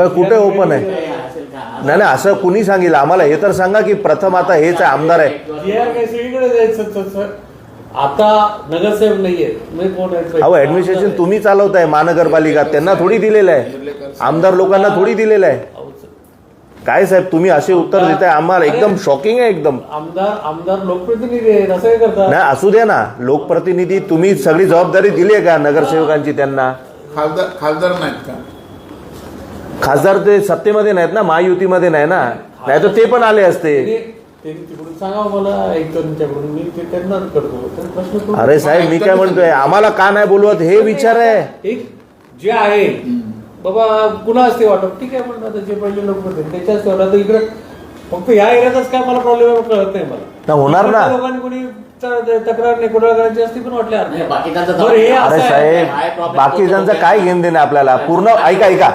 कुठे ओपन आहे? नाही नाही, असं कुणी सांगितलं आम्हाला? हे तर सांगा की प्रथम आता हेच आहे, आमदार आहे. आता नगरसेवक नाहीये. अहो ऍडमिनिस्ट्रेशन तुम्ही चालवताय महानगरपालिका, त्यांना थोडी दिलेलं आहे, आमदार लोकांना थोडी दिलेलं आहे. काय साहेब तुम्ही असे उत्तर देताय आम्हाला, एकदम शॉकिंग आहे एकदम. आमदार लोकप्रतिनिधी आहेत, असं काय करतात? नाही असू द्या ना, लोकप्रतिनिधी तुम्ही सगळी जबाबदारी दिली आहे का नगरसेवकांची त्यांना? खासदार नाहीत का? खासदार ते सत्तेमध्ये नाहीत ना, महायुतीमध्ये नाही ना, नाही तर ते पण आले असते. तिकडून सांगा मला, एक त्यांच्याकडून मी ते त्यांना करतो प्रश्न. अरे साहेब मी काय म्हणतोय, आम्हाला का नाही बोलवत हे विचार आहे. एक जे आहे बाबा कुणा असते वाटप, ठीक आहे म्हणतात जे पहिले लोक होते त्याच्या असते वाटत. इकडे फक्त या एरियातच काय मला प्रॉब्लेम कळत नाही मला. होणार ना लोकांनी कोणी तक्रार नाही कोणाला करायची असती पण वाटल्या. अरे साहेब बाकीच्यांचं काय घेणं देणं आपल्याला? पूर्ण ऐका